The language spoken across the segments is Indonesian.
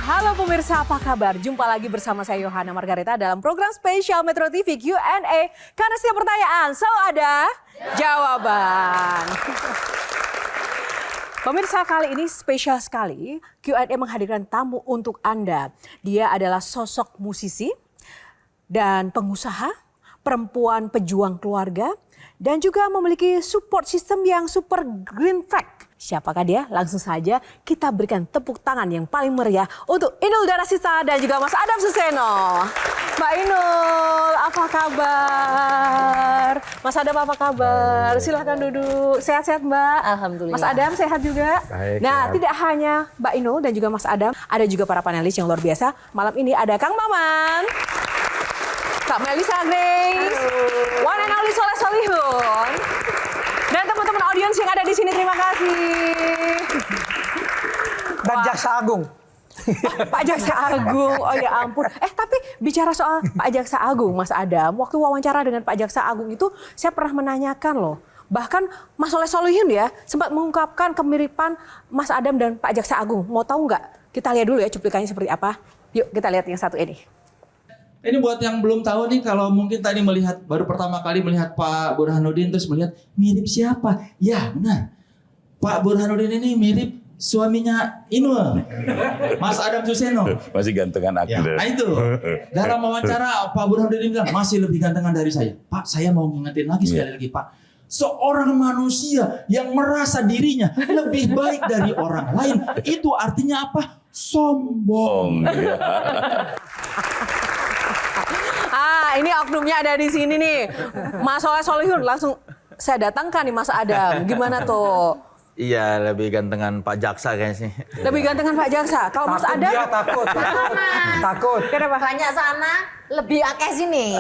Halo pemirsa, apa kabar? Jumpa lagi bersama saya Yohana Margareta dalam program spesial Metro TV Q&A. Karena setiap pertanyaan selalu ada jawaban. Pemirsa, kali ini spesial sekali. Q&A menghadirkan tamu untuk Anda. Dia adalah sosok musisi dan pengusaha, perempuan pejuang keluarga, dan juga memiliki support system yang super green flag. Siapakah dia? Langsung saja kita berikan tepuk tangan yang paling meriah untuk Inul Daratista dan juga Mas Adam Suseno. Mbak Inul, apa kabar? Mas Adam, apa kabar? Silahkan duduk. Sehat-sehat Mbak? Alhamdulillah. Mas Adam sehat juga? Baik, Nah, sehat. tidak hanya Mbak Inul dan juga Mas Adam, ada juga para panelis yang luar biasa. Malam ini ada Kang Maman, Kak Melisa Grace, One and Only Soleh Solihun, dan teman-teman audiens yang ada di sini, terima kasih. Dan Wah. Jaksa Agung. Pak Jaksa Agung, oh ya ampun. Tapi bicara soal Pak Jaksa Agung, Mas Adam, waktu wawancara dengan Pak Jaksa Agung itu saya pernah menanyakan loh. Bahkan Mas Soleh Solihun ya sempat mengungkapkan kemiripan Mas Adam dan Pak Jaksa Agung. Mau tahu nggak? Kita lihat dulu ya cuplikannya seperti apa. Yuk kita lihat yang satu ini. Ini buat yang belum tahu nih, kalau mungkin tadi melihat, baru pertama kali melihat Pak Burhanuddin terus melihat mirip siapa? Ya benar, Pak Burhanuddin ini mirip suaminya Inul, Mas Adam Suseno. Masih gantengan aku. Ya, nah itu, dalam wawancara Pak Burhanuddin bilang masih lebih gantengan dari saya. Pak, saya mau mengingetin lagi sekali lagi Pak. Seorang manusia yang merasa dirinya lebih baik dari orang lain, itu artinya apa? Sombong. Ini oknumnya ada di sini nih. Mas Soleh Solihun langsung saya datangkan nih Mas Adam. Gimana tuh? Iya, lebih gantengan Pak Jaksa kayaknya sih. Lebih gantengan Pak Jaksa. Kalau Mas Adam? Dia takut. Takut. Kenapa? Banyak sana, lebih akeh sini.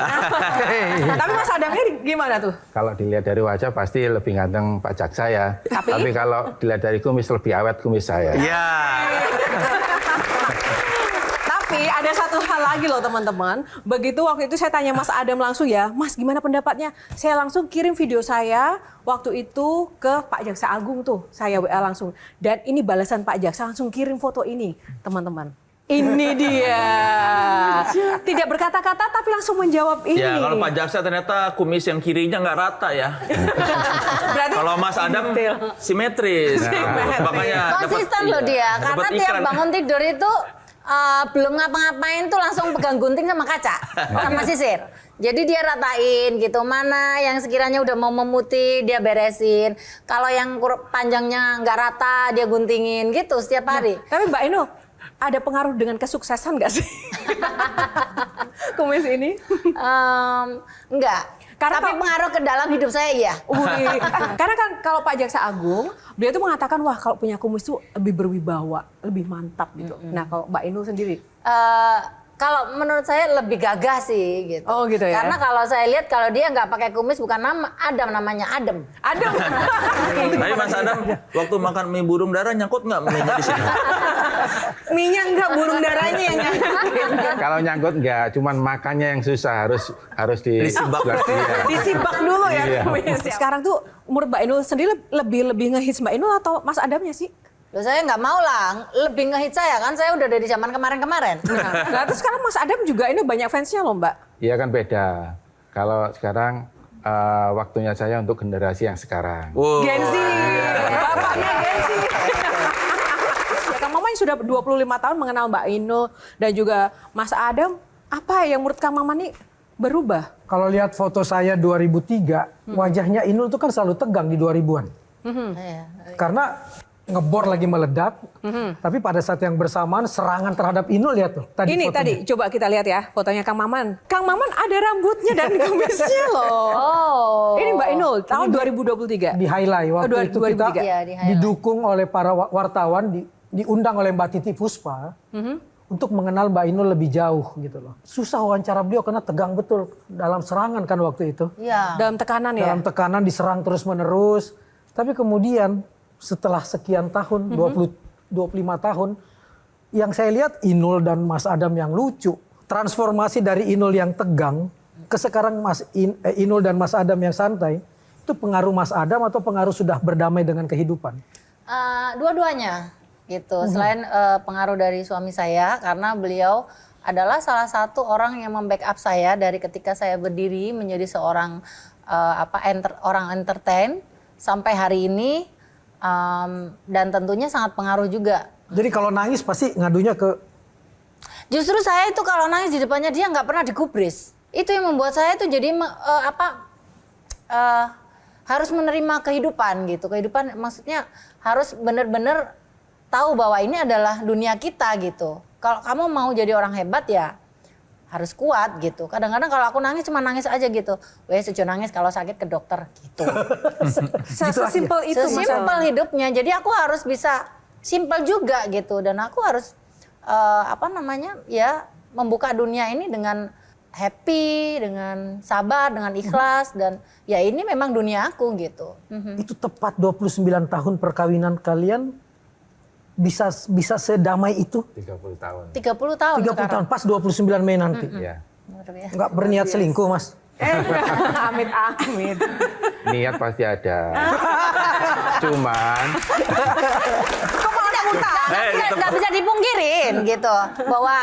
Tapi Mas Adamnya gimana tuh? Kalau dilihat dari wajah pasti lebih ganteng Pak Jaksa ya. Tapi kalau dilihat dari kumis lebih awet kumis saya. Iya. Tapi ada satu hal lagi loh teman-teman. Begitu waktu itu saya tanya Mas Adam langsung ya, Mas gimana pendapatnya? Saya langsung kirim video saya waktu itu ke Pak Jaksa Agung tuh. Saya WA langsung. Dan ini balasan Pak Jaksa langsung kirim foto ini teman-teman. Ini dia. Tidak berkata-kata tapi langsung menjawab ini. Ya, kalau Pak Jaksa ternyata kumis yang kirinya nggak rata ya. Berarti Kalau Mas Adam simetris. Makanya Konsisten loh dia, karena dapat tiap iklan. bangun tidur itu belum ngapa-ngapain tuh langsung pegang gunting sama kaca, sama sisir. Jadi dia ratain gitu, mana yang sekiranya udah mau memutih dia beresin. Kalau yang panjangnya nggak rata dia guntingin gitu setiap hari. Tapi Mbak Inul, ada pengaruh dengan kesuksesan nggak sih? Kumis ini? Enggak. Karena Tapi pengaruh ke dalam hidup saya iya. Karena kan kalau Pak Jaksa Agung, dia tuh mengatakan wah kalau punya kumis tuh lebih berwibawa, lebih mantap gitu. Nah kalau Mbak Inul sendiri? Kalau menurut saya lebih gagah sih gitu. Oh gitu ya? Karena kalau saya lihat kalau dia nggak pakai kumis bukan nama Adam, namanya Adem. Adam. Tapi Mas Adam waktu makan mie burung dara nyangkut nggak mie-nya di sini? Minyak enggak, burung darahnya yang Kalau nyangkut enggak, cuman makannya yang susah harus Disibak. disibak dulu ya. Iya. kumis. Sekarang tuh menurut Mbak Inul sendiri lebih ngehits Mbak Inul atau Mas Adamnya sih? Loh, saya nggak mau lah, lebih ngehit saya kan, saya udah dari zaman kemarin-kemarin. Nah terus sekarang Mas Adam juga ini banyak fansnya loh Mbak. Iya kan beda. Kalau sekarang waktunya saya untuk generasi yang sekarang. Wow. Gen Z, bapaknya Gen Z. Ya, Kang Maman sudah 25 tahun mengenal Mbak Inul dan juga Mas Adam. Apa yang menurut Kang Maman nih berubah? Kalau lihat foto saya 2003, wajahnya Inul tuh kan selalu tegang di 2000-an. Iya. Karena ngebor lagi meledak, tapi pada saat yang bersamaan serangan terhadap Inul lihat tuh. Ini fotonya. tadi coba kita lihat ya fotonya Kang Maman. Kang Maman ada rambutnya dan kumisnya loh. Oh. Ini Mbak Inul tahun 2023. Di highlight waktu Oh, itu kita 2003. Iya, di highlight. didukung oleh para wartawan, diundang oleh Mbak Titi Puspa untuk mengenal Mbak Inul lebih jauh gitu loh. Susah wawancara beliau karena tegang betul dalam serangan kan waktu itu. Iya. Dalam tekanan ya. Dalam tekanan diserang terus menerus. Tapi kemudian setelah sekian tahun, 25 tahun, yang saya lihat Inul dan Mas Adam yang lucu. Transformasi dari Inul yang tegang ke sekarang Inul dan Mas Adam yang santai. Itu pengaruh Mas Adam atau pengaruh sudah berdamai dengan kehidupan? Dua-duanya. gitu. Selain pengaruh dari suami saya, karena beliau adalah salah satu orang yang membackup saya dari ketika saya berdiri menjadi seorang orang entertain sampai hari ini, dan tentunya sangat pengaruh juga. Jadi kalau nangis pasti ngadunya ke Justru saya itu kalau nangis di depannya dia nggak pernah digubris. Itu yang membuat saya itu jadi harus menerima kehidupan gitu. Kehidupan maksudnya harus benar-benar tahu bahwa ini adalah dunia kita gitu. Kalau kamu mau jadi orang hebat ya harus kuat gitu. Kadang-kadang kalau aku nangis cuma nangis aja gitu. Wes sejo nangis kalau sakit ke dokter gitu. Sesimpel itu. Sesimpel hidupnya. Jadi aku harus bisa simpel juga gitu. Dan aku harus ya membuka dunia ini dengan happy, dengan sabar, dengan ikhlas, dan ya ini memang dunia aku gitu. itu tepat 29 tahun perkawinan kalian bisa sedamai itu. 30 tahun. 30 tahun 30 sekarang. tahun pas 29 Mei nanti. Ya. Luar biasa. Nggak berniat selingkuh, Mas. Amit-amit. Niat pasti ada. Cuman Nggak bisa dipungkirin gitu bahwa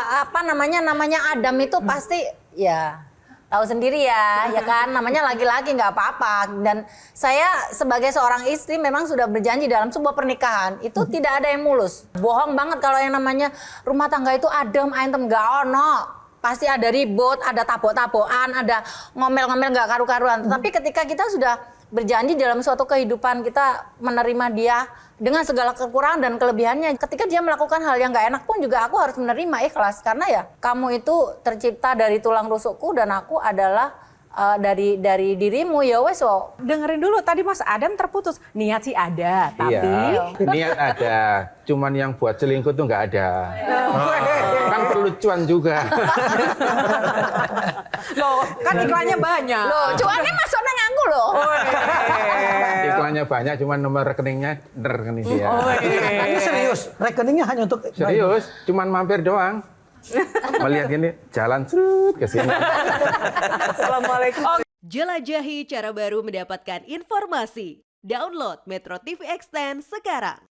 namanya Adam itu pasti ya tahu sendiri ya kan, namanya laki-laki nggak apa-apa. Dan saya sebagai seorang istri memang sudah berjanji dalam sebuah pernikahan itu tidak ada yang mulus. Bohong banget kalau yang namanya rumah tangga itu adem ayem, nggak ono. Pasti ada ribut, ada tabok-tabokan, ada ngomel-ngomel nggak karu-karuan. Tapi ketika kita sudah berjanji dalam suatu kehidupan, kita menerima dia dengan segala kekurangan dan kelebihannya. Ketika dia melakukan hal yang nggak enak pun juga aku harus menerima ikhlas. Karena ya kamu itu tercipta dari tulang rusukku dan aku adalah dari dirimu, ya wes. Dengerin dulu tadi Mas Adam terputus. Niat sih ada, tapi iya, niat ada. Cuman yang buat selingkuh tuh nggak ada. Kan perlu cuan juga. loh kan iklannya banyak. Loh, cuannya masuk nang aku loh. Iklannya banyak, cuman nomor rekeningnya rekening dia. Ini serius, rekeningnya hanya untuk Serius, cuman mampir doang. Melihat gini, jalan serut ke sini. Assalamualaikum. Jelajahi cara baru mendapatkan informasi. Download Metro TV Extend sekarang.